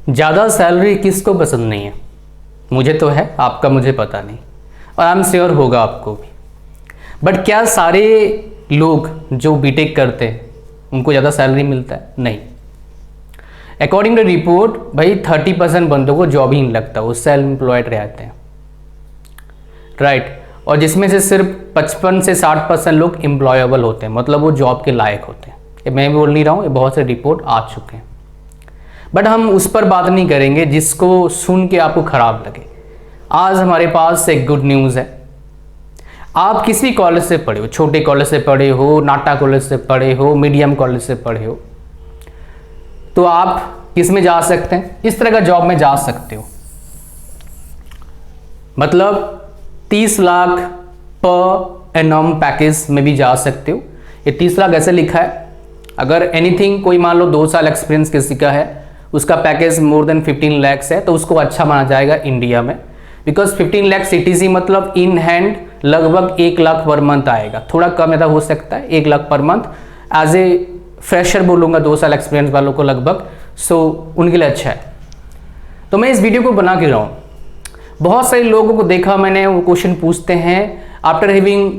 ज़्यादा सैलरी किसको पसंद नहीं है? मुझे तो है, आपका मुझे पता नहीं, और आई एम श्योर होगा आपको भी। बट क्या सारे लोग जो बीटेक करते हैं उनको ज़्यादा सैलरी मिलता है? नहीं। अकॉर्डिंग टू रिपोर्ट भाई 30% बंदों को जॉब ही नहीं लगता, वो सेल्फ एम्प्लॉयड रहते हैं, राइट। और जिसमें से सिर्फ 55 से 60% लोग एम्प्लॉयबल होते हैं, मतलब वो जॉब के लायक होते हैं। ये मैं बोल नहीं रहा हूँ, ये बहुत से रिपोर्ट आ चुके हैं। बट हम उस पर बात नहीं करेंगे जिसको सुन के आपको खराब लगे। आज हमारे पास एक गुड न्यूज़ है। आप किसी कॉलेज से पढ़े हो, छोटे कॉलेज से पढ़े हो, नाटा कॉलेज से पढ़े हो, मीडियम कॉलेज से पढ़े हो, तो आप किस में जा सकते हैं? इस तरह का जॉब में जा सकते हो। मतलब 30 लाख पर एनम पैकेज में भी जा सकते हो। ये 30 लाख ऐसे लिखा है, अगर एनीथिंग कोई मान लो 2 साल एक्सपीरियंस किसी का है, उसका पैकेज मोर देन 15 लैक्स है, तो उसको अच्छा माना जाएगा इंडिया में। बिकॉज 15 लाख CTC मतलब इन हैंड लगभग 1 लाख पर मंथ आएगा, थोड़ा कम ज़्यादा हो सकता है, 1 lakh per month as a fresher बोलूँगा, 2 साल एक्सपीरियंस वालों को लगभग, सो उनके लिए अच्छा है। तो मैं इस वीडियो को बना के रहा हूँ। बहुत सारे लोगों को देखा मैंने, वो क्वेश्चन पूछते हैं after having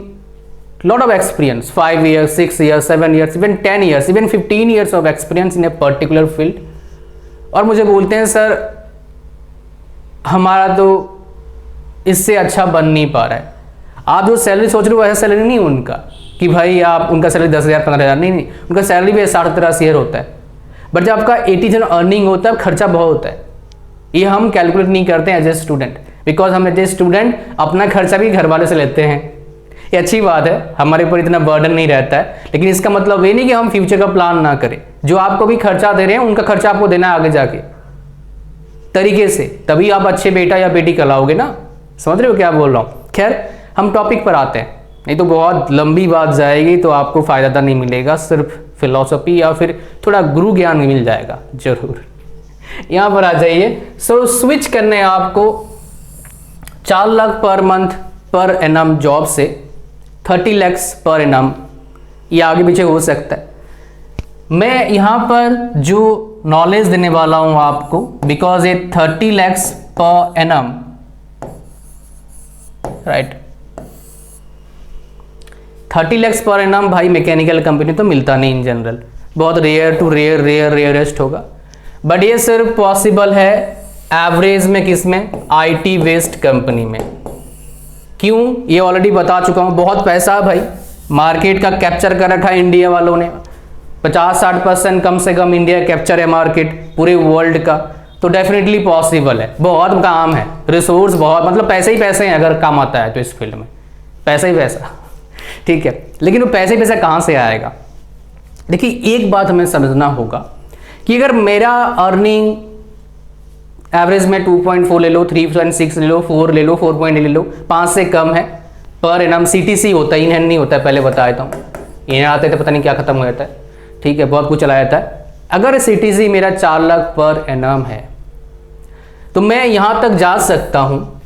lot of experience, 5 years, 6 years, 7 years, even 10 years, even 15 years of experience in a particular field, और मुझे बोलते हैं सर हमारा तो इससे अच्छा बन नहीं पा रहा है। आप जो सैलरी सोच रहे हो वैसा सैलरी नहीं उनका, कि भाई आप उनका सैलरी 10,000 15,000, नहीं, उनका सैलरी भी 60-70 होता है। बट जब आपका 80 अर्निंग होता है, खर्चा बहुत होता है। ये हम कैलकुलेट नहीं करते हैं एज ए स्टूडेंट, बिकॉज हम एज ए स्टूडेंट अपना खर्चा भी घर वाले से लेते हैं। ये अच्छी बात है, हमारे ऊपर इतना बर्डन नहीं रहता है, लेकिन इसका मतलब ये नहीं कि हम फ्यूचर का प्लान ना करें। जो आपको भी खर्चा दे रहे हैं उनका खर्चा आपको देना है आगे जाके तरीके से, तभी आप अच्छे बेटा या बेटी कहलाओगे ना। समझ रहे हो क्या बोल रहा हूँ? खैर हम टॉपिक पर आते हैं, नहीं तो बहुत लंबी बात जाएगी, तो आपको फ़ायदा नहीं मिलेगा, सिर्फ फिलॉसफी या फिर थोड़ा गुरु ज्ञान मिल जाएगा जरूर। यहाँ पर आ जाइए। सो स्विच करने आपको 4 lakh per month per annum job से 30 लैक्स पर एनम, ये आगे पीछे हो सकता है। मैं यहाँ पर जो नॉलेज देने वाला हूँ आपको, बिकॉज ये 30 lakhs per annum, right, 30 lakhs per annum भाई मैकेनिकल कंपनी तो मिलता नहीं इन जनरल, बहुत रेयर टू रेयरेस्ट होगा। बट ये सिर्फ पॉसिबल है एवरेज में, किसमें? IT वेस्ट कंपनी में। क्यों? ये ऑलरेडी बता चुका हूँ। बहुत पैसा है भाई, मार्केट का कैप्चर कर रखा है इंडिया वालों ने, 50-60% कम से कम इंडिया कैप्चर है मार्केट पूरे वर्ल्ड का, तो डेफिनेटली पॉसिबल है। बहुत काम है, रिसोर्स बहुत, मतलब पैसे ही पैसे हैं अगर काम आता है तो इस फील्ड में, पैसा ही पैसा, ठीक है। लेकिन वो पैसे ही पैसा कहाँ से आएगा? देखिए एक बात हमें समझना होगा कि अगर मेरा अर्निंग एवरेज में 2.4 ले लो, 3.6 ले लो, 4 ले लो, 4 ले लो, 5 से कम है पर एनम। CTC होता है, इन हैंड नहीं होता है, पहले बता देता हूँ। इन आते थे पता नहीं क्या खत्म हो जाता है, ठीक है, बहुत कुछ चला जाता है। अगर CTC मेरा 4 लाख पर एनम है तो मैं यहाँ तक जा सकता हूँ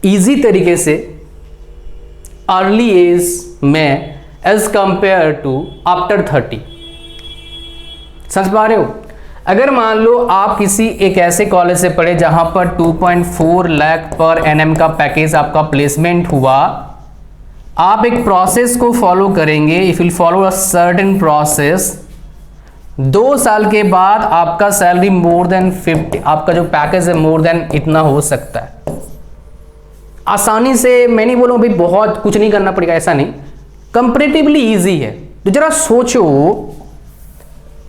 ईजी तरीके से अर्ली एज में एज कंपेयर टू आफ्टर 30। समझ पा रहे हो? अगर मान लो आप किसी एक ऐसे कॉलेज से पढ़े जहां पर 2.4 लाख पर एनम का पैकेज आपका प्लेसमेंट हुआ, आप एक प्रोसेस को फॉलो करेंगे, if you follow a certain process, 2 साल के बाद आपका सैलरी मोर देन 50, आपका जो पैकेज है मोर देन इतना हो सकता है आसानी से। मैं नहीं बोलूँ भाई बहुत कुछ नहीं करना पड़ेगा, ऐसा नहीं, कंपैरेटिवली इजी है। तो जरा सोचो,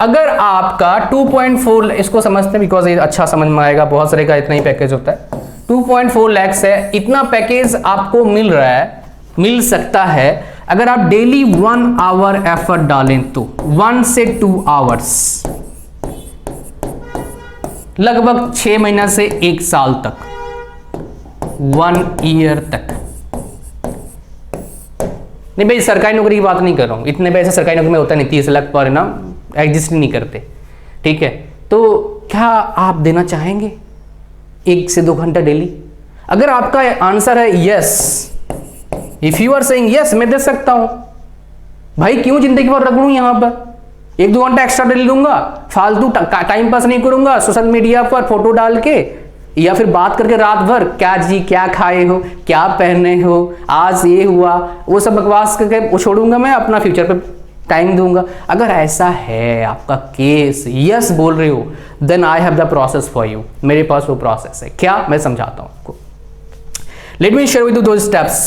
अगर आपका 2.4, इसको समझते हैं बिकॉज ये अच्छा समझ में आएगा, बहुत सारे का इतना ही पैकेज होता है, 2.4 लैक्स है, इतना पैकेज आपको मिल रहा है, मिल सकता है अगर आप डेली 1 आवर एफर्ट डालें तो 1 से 2 आवर्स, लगभग 6 महीना से 1 साल तक, 1 ईयर तक। नहीं भाई सरकारी नौकरी की बात नहीं कर रहा हूँ, इतने पैसे सरकारी नौकरी में होता नहीं, 30 लाख पर एनम एग्जिस्ट नहीं करते, ठीक है। तो क्या आप देना चाहेंगे 1 से 2 घंटा डेली? अगर आपका आंसर है yes, if you are saying yes, मैं दे सकता हूं भाई, क्यों जिंदगी भर रगड़ूं यहां पर? 1-2 घंटा एक्स्ट्रा डेली लूंगा, फालतू टाइम पास नहीं करूंगा सोशल मीडिया पर फोटो डाल के या फिर बात करके रात भर क्या जी क्या खाए हो, क्या पहने हो, आज ये हुआ, वो सब बकवास करके वो छोड़ूंगा, मैं अपना फ्यूचर पे टाइम दूंगा। अगर ऐसा है आपका केस, यस बोल रहे हो, then I have the process for you. मेरे पास वो प्रोसेस है। क्या, मैं समझाता हूं आपको। Let me share with you दो स्टेप्स।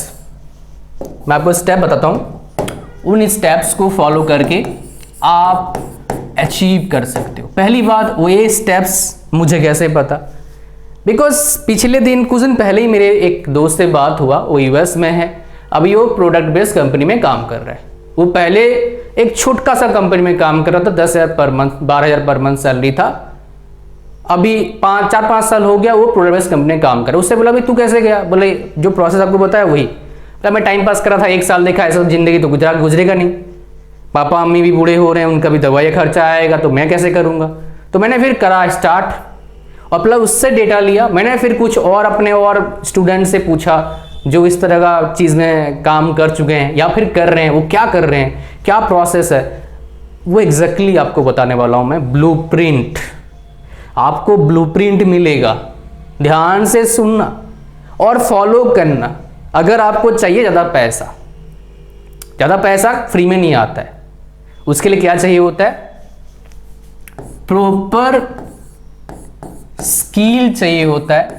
मैं आपको स्टेप बताता हूं, उन स्टेप्स को फॉलो करके आप अचीव कर सकते हो। पहली बात, वो ये स्टेप्स मुझे कैसे पता, बिकॉज पिछले दिन कुछ दिन पहले ही मेरे एक दोस्त से बात हुआ, वो यूएस में है, अभी वो प्रोडक्ट बेस्ड कंपनी में काम कर रहा है। वो पहले एक छोटा सा कंपनी में काम कर रहा था, 10,000 per month, 12,000 per month salary था। अभी 4-5 साल हो गया वो प्रोडक्ट बेस्ड कंपनी में काम कर रहा है। उससे बोला भाई तू कैसे गया, बोले जो प्रोसेस आपको बताया वही। तो मैं टाइम पास कर रहा था, 1 साल देखा, ऐसा जिंदगी तो गुजरेगा नहीं, पापा मम्मी भी बूढ़े हो रहे हैं, उनका भी दवाई खर्चा आएगा, तो मैं कैसे करूँगा। तो मैंने फिर करा स्टार्ट, और प्लस उससे डेटा लिया। मैंने फिर कुछ और अपने और स्टूडेंट से पूछा जो इस तरह का चीज़ में काम कर चुके हैं या फिर कर रहे हैं, वो क्या कर रहे हैं, क्या प्रोसेस है, वो एग्जैक्टली आपको बताने वाला हूँ मैं। ब्लूप्रिंट, आपको ब्लूप्रिंट मिलेगा, ध्यान से सुनना और फॉलो करना। अगर आपको चाहिए ज़्यादा पैसा फ्री में नहीं आता है, उसके लिए क्या चाहिए होता है, प्रॉपर स्किल चाहिए होता है।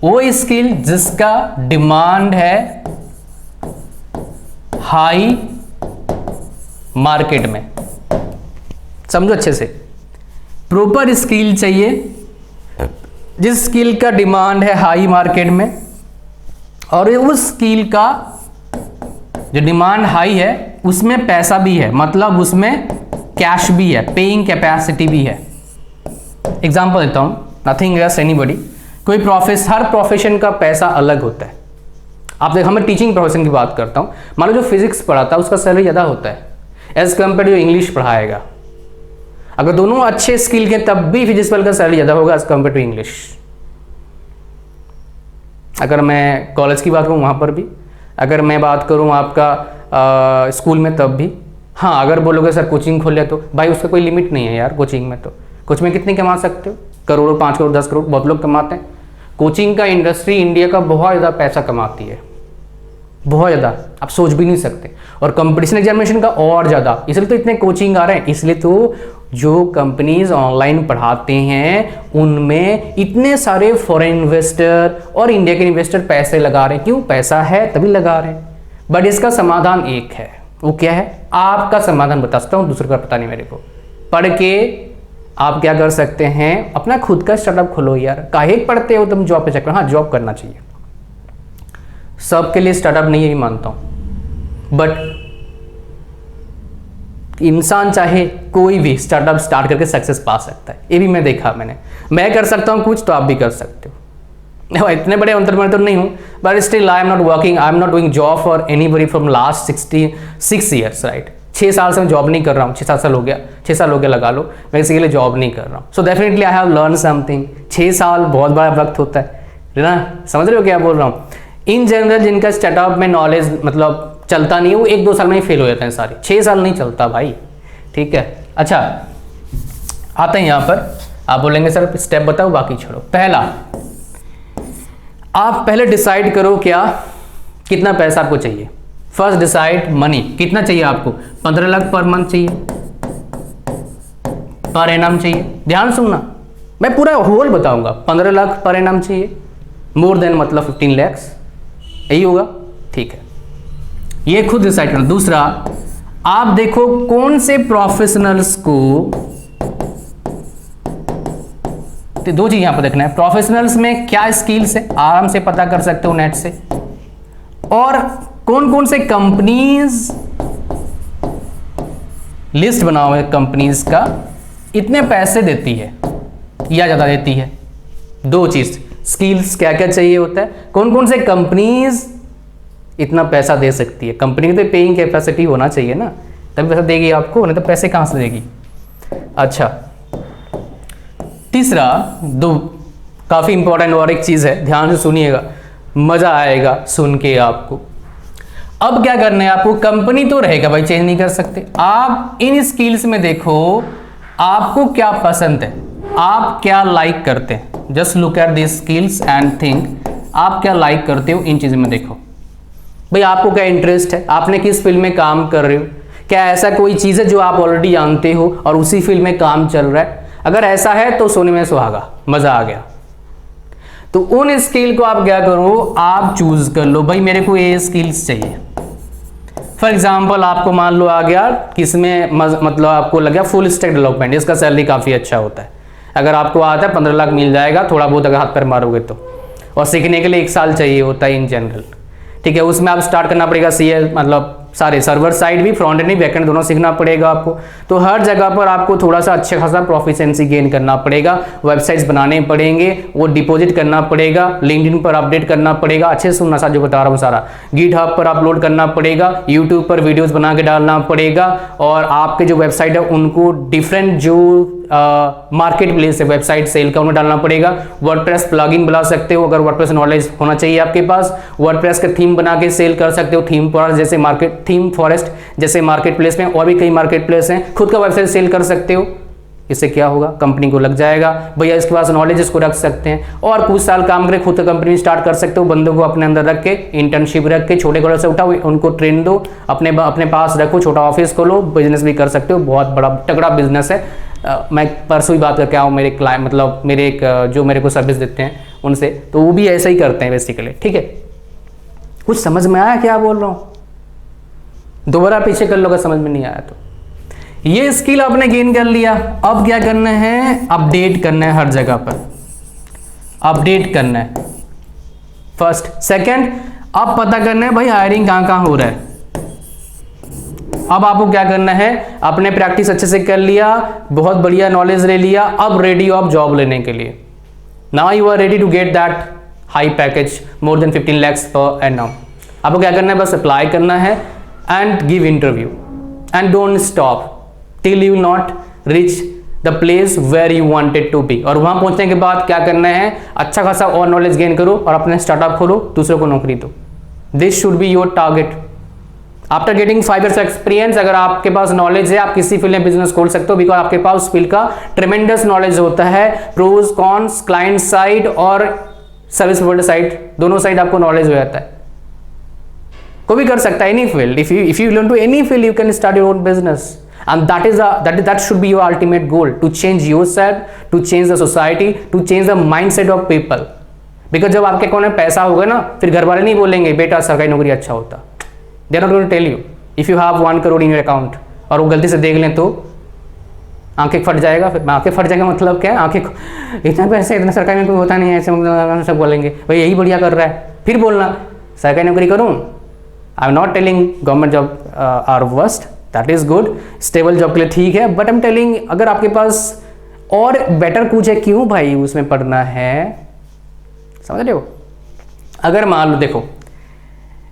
वो स्किल जिसका डिमांड है हाई मार्केट में। समझो अच्छे से, प्रॉपर स्किल चाहिए जिस स्किल का डिमांड है हाई मार्केट में, और उस स्किल का जो डिमांड हाई है उसमें पैसा भी है, मतलब उसमें कैश भी है, पेइंग कैपेसिटी भी है। एग्जाम्पल देता हूं, नथिंग एल्स एनीबॉडी, कोई हर प्रोफेशन का पैसा अलग होता है। आप देखो, मैं टीचिंग प्रोफेशन की बात करता हूं, मान लो जो फिजिक्स पढ़ाता है उसका सैलरी ज़्यादा होता है एज कम्पेयर टू इंग्लिश पढ़ाएगा। अगर दोनों अच्छे स्किल के तब भी फिजिक्स वाले का सैलरी ज़्यादा होगा एज कम्पेयर टू इंग्लिश। अगर मैं कॉलेज की बात करूँ वहाँ पर भी, अगर मैं बात करूँ आपका स्कूल में तब भी। हाँ, अगर बोलोगे सर कोचिंग खोल लिया, तो भाई उसका कोई लिमिट नहीं है यार। कोचिंग में तो कुछ में कितनी कमा सकते हो, करोड़ों, 5 करोड़, 10 करोड़, बहुत लोग कमाते हैं। कोचिंग का इंडस्ट्री इंडिया का बहुत ज़्यादा पैसा कमाती है, बहुत ज़्यादा, आप सोच भी नहीं सकते। और कंपटीशन एग्जामिनेशन का और ज़्यादा, इसलिए तो इतने कोचिंग आ रहे हैं। इसलिए तो जो कंपनीज ऑनलाइन पढ़ाते हैं उनमें इतने सारे फॉरेन इन्वेस्टर और इंडिया के इन्वेस्टर पैसे लगा रहे हैं। क्यों? पैसा है तभी लगा रहे हैं। बट इसका समाधान एक है, वो क्या है? आपका समाधान बता सकता हूँ, दूसरे का पता नहीं मेरे को। पढ़ के आप क्या कर सकते हैं, अपना खुद का स्टार्टअप खोलो यार। काहे पढ़ते हो तुम जॉब पे चक्कर? हाँ, जॉब करना चाहिए, सबके लिए स्टार्टअप नहीं है, मानता हूं। बट इंसान चाहे कोई भी स्टार्टअप स्टार्ट करके सक्सेस पा सकता है, ये भी मैं देखा। मैं कर सकता हूं कुछ, तो आप भी कर सकते हो। इतने बड़े एंटरप्रेन्योर तो नहीं हूं, but still I am not working, I am not doing job for anybody from last 6 years, right. 6 साल से मैं जॉब नहीं कर रहा हूँ, 6-7 साल हो गया, 6 साल हो गया लगा लो, मैं किसी के लिए जॉब नहीं कर रहा हूँ। So definitely I have learn something. 6 साल बहुत बड़ा वक्त होता है ना, समझ रहे हो क्या बोल रहा हूँ। इन जनरल जिनका स्टार्टअप में नॉलेज मतलब चलता नहीं है, वो 1-2 साल में ही फेल हो जाते हैं सारे। 6 साल नहीं चलता भाई, ठीक है। अच्छा, आते हैं यहाँ पर। आप बोलेंगे सर स्टेप बताओ, बाकी छोड़ो। पहला, आप पहले डिसाइड करो क्या कितना पैसा आपको चाहिए। फर्स्ट डिसाइड मनी, कितना चाहिए आपको? 15 लाख पर मंथ चाहिए, पर एनम चाहिए? ध्यान सुनना, मैं पूरा होल बताऊंगा। 15 लाख पर एनम चाहिए, मोर देन मतलब 15 लाख, यही होगा, ठीक है। ये खुद डिसाइड करना। दूसरा, आप देखो कौन से प्रोफेशनल्स को, 2 चीज यहां पर देखना है। प्रोफेशनल्स में क्या स्किल्स है, आराम से पता कर सकते हो नेट से। और कौन कौन से कंपनीज, लिस्ट बनाओ है कंपनीज का, इतने पैसे देती है या ज्यादा देती है। 2 चीज, स्किल्स क्या क्या चाहिए होता है, कौन कौन से कंपनीज इतना पैसा दे सकती है। कंपनी की तो पेइंग कैपेसिटी होना चाहिए ना, तभी पैसा देगी आपको, नहीं तो पैसे कहां से देगी। अच्छा, तीसरा, 2 काफी इंपॉर्टेंट और एक चीज है, ध्यान से सुनिएगा, मजा आएगा सुन के आपको। अब क्या करना है आपको, कंपनी तो रहेगा भाई, चेंज नहीं कर सकते। आप इन स्किल्स में देखो आपको क्या पसंद है, आप क्या लाइक करते हैं। Just look at this skills and think आप क्या लाइक करते हो, इन चीज़ों में देखो भाई आपको क्या इंटरेस्ट है, आपने किस फील्ड में काम कर रहे हो, क्या ऐसा कोई चीज़ है जो आप ऑलरेडी जानते हो और उसी फील्ड में काम चल रहा है। अगर ऐसा है तो सोने में सुहागा, मज़ा आ गया। तो उन स्किल को आप क्या करो, आप चूज कर लो भाई मेरे को ये स्किल्स चाहिए। फॉर एग्जाम्पल आपको मान लो आ गया किसमें मतलब आपको लग गया फुल स्टैक डेवलपमेंट, इसका सैलरी काफ़ी अच्छा होता है। अगर आपको आता है 15 लाख मिल जाएगा, थोड़ा बहुत अगर हाथ पैर मारोगे तो, और सीखने के लिए 1 साल चाहिए होता है इन जनरल। ठीक है, उसमें आप स्टार्ट करना पड़ेगा सीएल, मतलब सारे सर्वर साइड भी, फ्रंट एंड भी, बैक एंड दोनों सीखना पड़ेगा आपको। तो हर जगह पर आपको थोड़ा सा अच्छा खासा प्रोफिशिएंसी गेन करना पड़ेगा, वेबसाइट्स बनाने पड़ेंगे, वो डिपॉजिट करना पड़ेगा, लिंक्डइन पर अपडेट करना पड़ेगा, अच्छे से सुनना सा जो बता रहा हूँ सारा, गिटहब पर अपलोड करना पड़ेगा, यूट्यूब पर वीडियोस बना के डालना पड़ेगा, और आपके जो वेबसाइट है उनको डिफरेंट जो मार्केट प्लेस है वेबसाइट सेल का उन्हें डालना पड़ेगा। वर्डप्रेस प्लगइन बुला सकते हो, अगर वर्डप्रेस नॉलेज होना चाहिए आपके पास। वर्डप्रेस का थीम बना के सेल कर सकते हो, थीम फॉरेस्ट जैसे मार्केट प्लेस में, और भी कई मार्केट प्लेस हैं। खुद का वेबसाइट सेल कर सकते हो, इससे क्या होगा, कंपनी को लग जाएगा भैया इसके पास नॉलेज, इसको रख सकते हैं। और कुछ साल काम करके खुद कंपनी स्टार्ट कर सकते हो, बंदों को अपने अंदर रख के, इंटर्नशिप रख के, छोटे कॉलेज से उठाओ, उनको ट्रेन दो, अपने पास रखो, छोटा ऑफिस खोलो, बिजनेस भी कर सकते हो, बहुत बड़ा तगड़ा बिजनेस है। मैं परसों ही बात करके आऊँ मेरे क्लाइंट, मतलब मेरे एक जो मेरे को सर्विस देते हैं उनसे, तो वो भी ऐसा ही करते हैं बेसिकली। ठीक है, कुछ समझ में आया क्या बोल रहा हूँ? दोबारा पीछे कर लो अगर समझ में नहीं आया तो। ये स्किल आपने गेन कर लिया, अब क्या करना है, अपडेट करना है, हर जगह पर अपडेट करना है। फर्स्ट, सेकंड, अब पता करना है भाई हायरिंग कहाँ कहाँ हो रहा है। अब आपको क्या करना है, अपने प्रैक्टिस अच्छे से कर लिया, बहुत बढ़िया नॉलेज ले लिया, अब रेडी ऑफ जॉब लेने के लिए। Now you are ready to get that high package more than 15 lakhs per annum. आपको क्या करना है, बस अप्लाई करना है and give interview and don't stop till you not reach the place where you wanted to be। और वहां पहुंचने के बाद क्या करना है, अच्छा खासा और नॉलेज गेन करो और अपने स्टार्टअप खोलो, दूसरों को नौकरी दो। This should be your target. After getting 5 years experience, अगर आपके पास नॉलेज है, आप किसी फील्ड में बिजनेस खोल सकते हो, बिकॉज आपके पास फील्ड का ट्रेमेंडस नॉलेज होता है, प्रोज कॉन्स, क्लाइंट साइड और सर्विस प्रोवाइडर साइड, दोनों साइड आपको नॉलेज हो जाता है। कोई भी कर सकता है any field, if you learn to any field you can start your own business। And that should be your ultimate goal, to change yourself, to change the society, to change the mindset of people। Because जब आपके account में पैसा होगा ना, फिर घर वाले नहीं बोलेंगे बेटा सरकारी नौकरी अच्छा होता। They are not going to tell you if you have 1 crore in your account, और वो गलती से देख लें तो आंखें फट जाएगा। फिर आंखें फट जाएगा मतलब क्या है, आंखें इतना पैसे, इतना सरकारी में कोई होता नहीं है, ऐसे सब बोलेंगे भाई यही बढ़िया कर रहा है। फिर बोलना सरकारी नौकरी करूँ। I am not telling government job are worst, that is good, stable job के लिए ठीक है, बट आई एम टेलिंग अगर आपके पास और बेटर कुछ है, क्यों भाई उसमें पढ़ना है, समझ रहे हो। अगर मान लो देखो,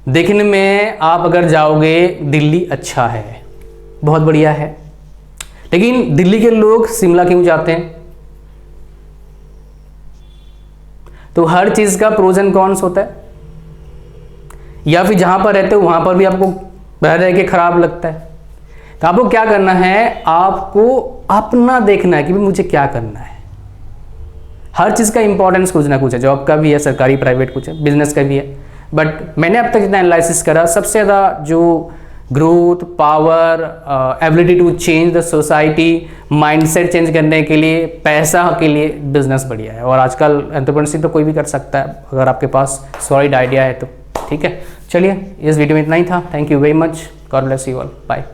देखने में आप अगर जाओगे दिल्ली अच्छा है, बहुत बढ़िया है, लेकिन दिल्ली के लोग शिमला क्यों जाते हैं? तो हर चीज का प्रोज एंड कॉन्स होता है। या फिर जहां पर रहते हो वहां पर भी आपको रह के खराब लगता है। तो आपको क्या करना है, आपको अपना देखना है कि मुझे क्या करना है। हर चीज़ का इंपॉर्टेंस कुछ ना कुछ है, जॉब का भी है, सरकारी प्राइवेट कुछ है, बिजनेस का भी है। बट मैंने अब तक जितना एनालिसिस करा, सबसे ज़्यादा जो growth, power, ability to change the society, mindset change करने के लिए, पैसा के लिए बिजनेस बढ़िया है। और आजकल एंटरप्रेन्योरशिप तो कोई भी कर सकता है अगर आपके पास सॉलिड आइडिया है तो। ठीक है, चलिए इस वीडियो में इतना ही था। Thank you very much, God bless you all, bye.